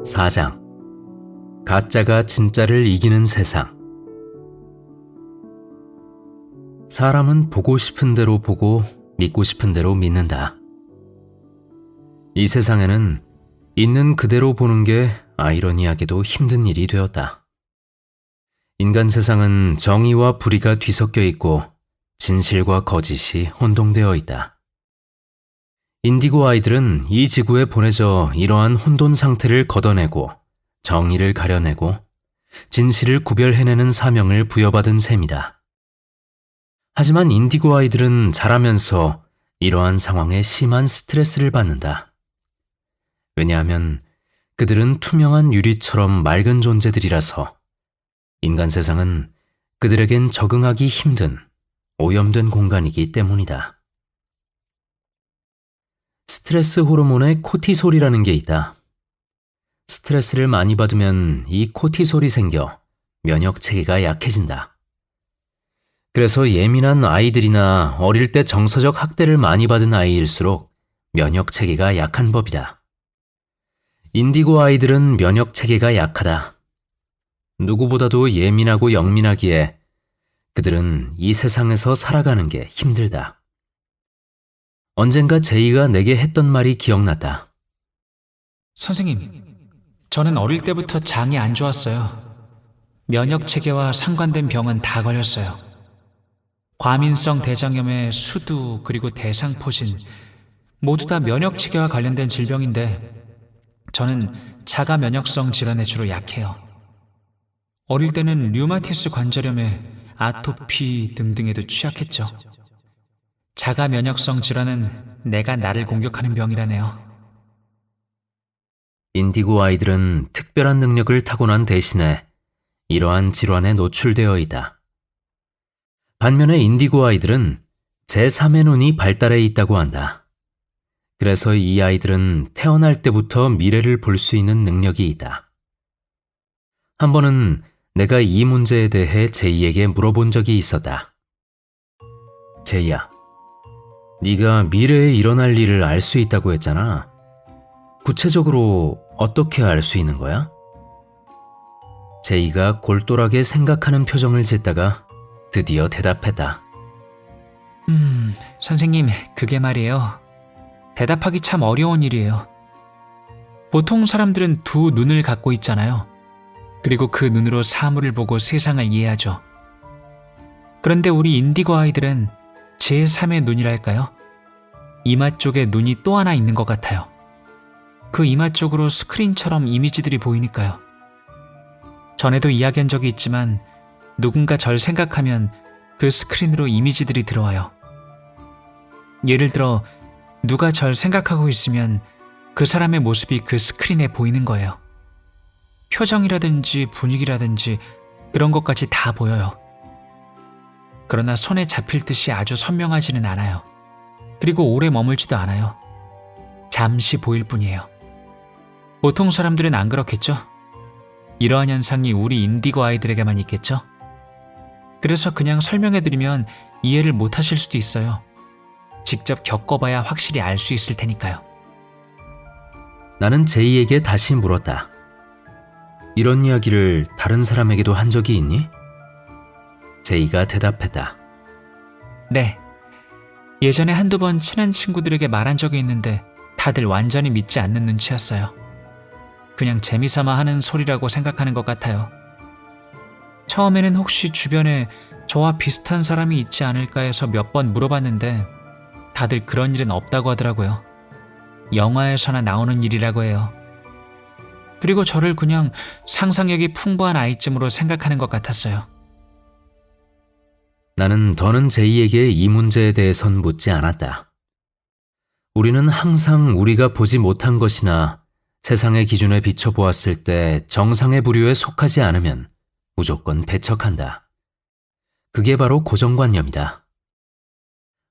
4장. 가짜가 진짜를 이기는 세상. 사람은 보고 싶은 대로 보고 믿고 싶은 대로 믿는다. 이 세상에는 있는 그대로 보는 게 아이러니하게도 힘든 일이 되었다. 인간 세상은 정의와 불의가 뒤섞여 있고 진실과 거짓이 혼동되어 있다. 인디고 아이들은 이 지구에 보내져 이러한 혼돈 상태를 걷어내고 정의를 가려내고 진실을 구별해내는 사명을 부여받은 셈이다. 하지만 인디고 아이들은 자라면서 이러한 상황에 심한 스트레스를 받는다. 왜냐하면 그들은 투명한 유리처럼 맑은 존재들이라서 인간 세상은 그들에겐 적응하기 힘든 오염된 공간이기 때문이다. 스트레스 호르몬의 코티솔이라는 게 있다. 스트레스를 많이 받으면 이 코티솔이 생겨 면역 체계가 약해진다. 그래서 예민한 아이들이나 어릴 때 정서적 학대를 많이 받은 아이일수록 면역 체계가 약한 법이다. 인디고 아이들은 면역 체계가 약하다. 누구보다도 예민하고 영민하기에 그들은 이 세상에서 살아가는 게 힘들다. 언젠가 제이가 내게 했던 말이 기억났다. 선생님, 저는 어릴 때부터 장이 안 좋았어요. 면역 체계와 상관된 병은 다 걸렸어요. 과민성 대장염에 수두 그리고 대상포진 모두 다 면역 체계와 관련된 질병인데 저는 자가 면역성 질환에 주로 약해요. 어릴 때는 류마티스 관절염에 아토피 등등에도 취약했죠. 자가 면역성 질환은 내가 나를 공격하는 병이라네요. 인디고 아이들은 특별한 능력을 타고난 대신에 이러한 질환에 노출되어 있다. 반면에 인디고 아이들은 제3의 눈이 발달해 있다고 한다. 그래서 이 아이들은 태어날 때부터 미래를 볼 수 있는 능력이 있다. 한 번은 내가 이 문제에 대해 제이에게 물어본 적이 있었다. 제이야, 네가 미래에 일어날 일을 알 수 있다고 했잖아. 구체적으로 어떻게 알 수 있는 거야? 제이가 골똘하게 생각하는 표정을 짓다가 드디어 대답했다. 선생님, 그게 말이에요. 대답하기 참 어려운 일이에요. 보통 사람들은 두 눈을 갖고 있잖아요. 그리고 그 눈으로 사물을 보고 세상을 이해하죠. 그런데 우리 인디고 아이들은 제3의 눈이랄까요? 이마 쪽에 눈이 또 하나 있는 것 같아요. 그 이마 쪽으로 스크린처럼 이미지들이 보이니까요. 전에도 이야기한 적이 있지만 누군가 절 생각하면 그 스크린으로 이미지들이 들어와요. 예를 들어 누가 절 생각하고 있으면 그 사람의 모습이 그 스크린에 보이는 거예요. 표정이라든지 분위기라든지 그런 것까지 다 보여요. 그러나 손에 잡힐 듯이 아주 선명하지는 않아요. 그리고 오래 머물지도 않아요. 잠시 보일 뿐이에요. 보통 사람들은 안 그렇겠죠? 이러한 현상이 우리 인디고 아이들에게만 있겠죠? 그래서 그냥 설명해드리면 이해를 못 하실 수도 있어요. 직접 겪어봐야 확실히 알 수 있을 테니까요. 나는 제이에게 다시 물었다. 이런 이야기를 다른 사람에게도 한 적이 있니? 제이가 대답했다. 네. 예전에 한두 번 친한 친구들에게 말한 적이 있는데 다들 완전히 믿지 않는 눈치였어요. 그냥 재미삼아 하는 소리라고 생각하는 것 같아요. 처음에는 혹시 주변에 저와 비슷한 사람이 있지 않을까 해서 몇 번 물어봤는데 다들 그런 일은 없다고 하더라고요. 영화에서나 나오는 일이라고 해요. 그리고 저를 그냥 상상력이 풍부한 아이쯤으로 생각하는 것 같았어요. 나는 더는 제이에게 이 문제에 대해선 묻지 않았다. 우리는 항상 우리가 보지 못한 것이나 세상의 기준에 비춰보았을 때 정상의 부류에 속하지 않으면 무조건 배척한다. 그게 바로 고정관념이다.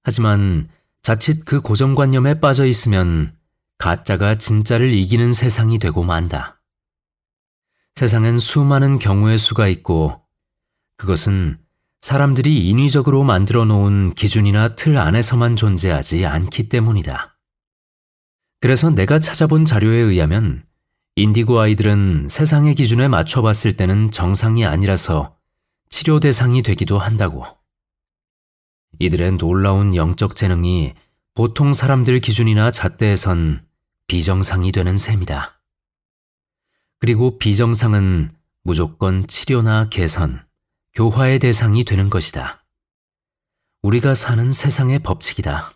하지만 자칫 그 고정관념에 빠져 있으면 가짜가 진짜를 이기는 세상이 되고 만다. 세상엔 수많은 경우의 수가 있고 그것은 사람들이 인위적으로 만들어 놓은 기준이나 틀 안에서만 존재하지 않기 때문이다. 그래서 내가 찾아본 자료에 의하면 인디고 아이들은 세상의 기준에 맞춰봤을 때는 정상이 아니라서 치료 대상이 되기도 한다고. 이들의 놀라운 영적 재능이 보통 사람들 기준이나 잣대에선 비정상이 되는 셈이다. 그리고 비정상은 무조건 치료나 개선, 교화의 대상이 되는 것이다. 우리가 사는 세상의 법칙이다.